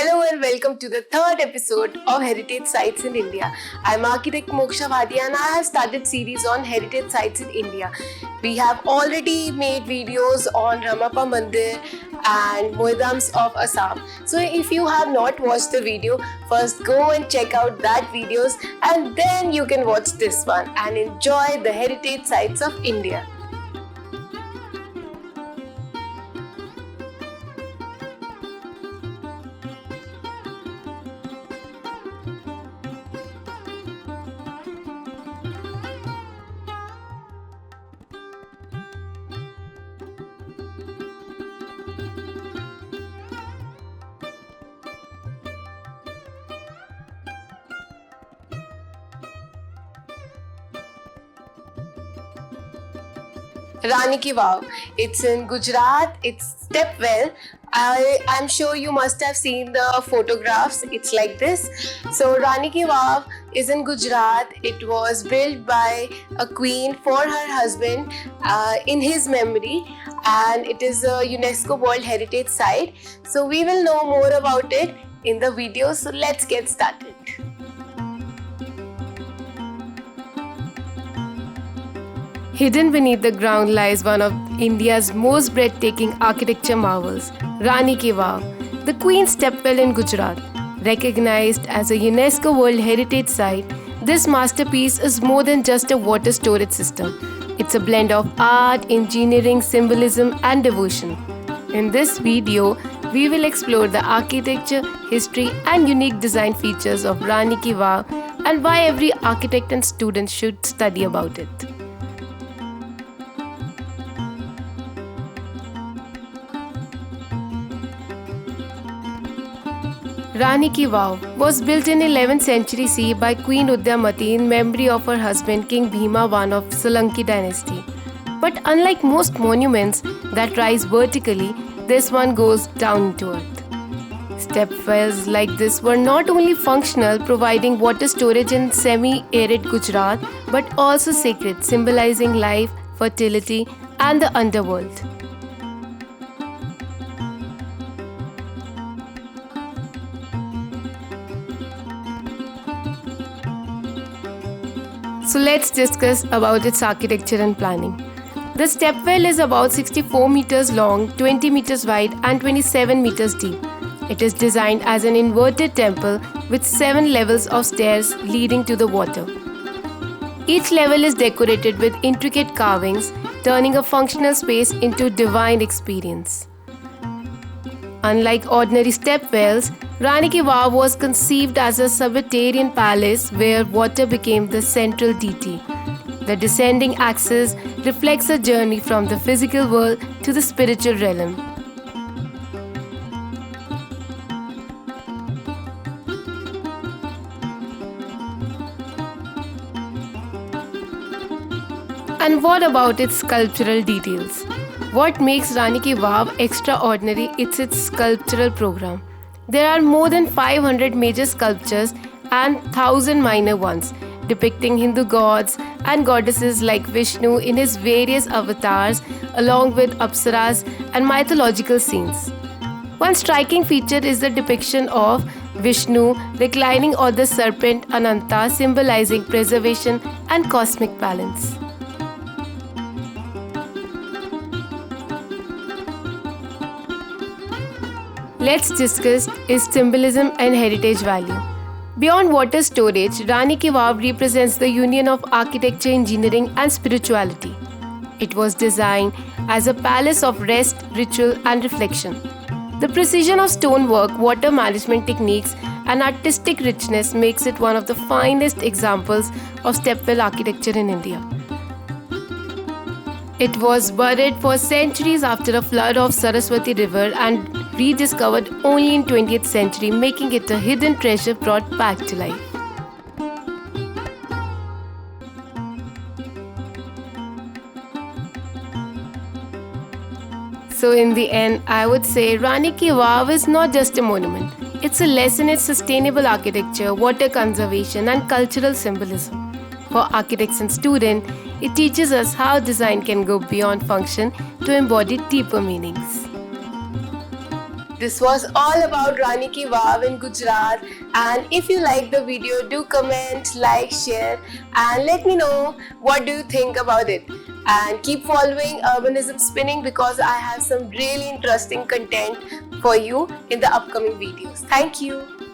Hello and welcome to the third episode of Heritage Sites in India. I'm architect Moksha Bhatia and I have started series on heritage sites in India. We have already made videos on Ramappa Mandir and Mohdams of Assam. So if you have not watched the video, first go and check out that videos and then you can watch this one and enjoy the heritage sites of India. Rani Ki Vav. It's in Gujarat. It's Stepwell. I'm sure you must have seen the photographs. It's like this. So Rani Ki Vav is in Gujarat. It was built by a queen for her husband in his memory, and it is a UNESCO World Heritage Site. So we will know more about it in the video. So let's get started. Hidden beneath the ground lies one of India's most breathtaking architecture marvels, Rani Ki Vav, the Queen's Stepwell in Gujarat. Recognized as a UNESCO World Heritage Site, this masterpiece is more than just a water storage system. It's a blend of art, engineering, symbolism, and devotion. In this video, we will explore the architecture, history, and unique design features of Rani Ki Vav and why every architect and student should study about it. Rani Ki Vav was built in 11th century CE by Queen Udyamati in memory of her husband King Bhima I of Solanki dynasty. But unlike most monuments that rise vertically, this one goes down to earth. Stepwells like this were not only functional, providing water storage in semi-arid Gujarat, but also sacred, symbolizing life, fertility, and the underworld. So let's discuss about its architecture and planning. The stepwell is about 64 meters long, 20 meters wide and 27 meters deep. It is designed as an inverted temple with 7 levels of stairs leading to the water. Each level is decorated with intricate carvings, turning a functional space into divine experience. Unlike ordinary stepwells, Rani Ki Vav was conceived as a subterranean palace where water became the central deity. The descending axis reflects a journey from the physical world to the spiritual realm. And what about its sculptural details? What makes Rani Ki Vav extraordinary is its sculptural program. There are more than 500 major sculptures and 1,000 minor ones, depicting Hindu gods and goddesses like Vishnu in his various avatars, along with apsaras and mythological scenes. One striking feature is the depiction of Vishnu reclining on the serpent Ananta, symbolizing preservation and cosmic balance. Let's discuss its symbolism and heritage value. Beyond water storage, Rani Ki Vav represents the union of architecture, engineering, and spirituality. It was designed as a palace of rest, ritual, and reflection. The precision of stonework, water management techniques, and artistic richness makes it one of the finest examples of stepwell architecture in India. It was buried for centuries after a flood of Saraswati River and rediscovered only in 20th century, making it a hidden treasure brought back to life. So in the end, I would say Rani Ki Vav is not just a monument. It's a lesson in sustainable architecture, water conservation and cultural symbolism. For architects and students, it teaches us how design can go beyond function to embody deeper meanings. This was all about Rani Ki Vav in Gujarat, and if you like the video, do comment, like, share, and let me know what do you think about it. And keep following Urbanism Spinning because I have some really interesting content for you in the upcoming videos. Thank you.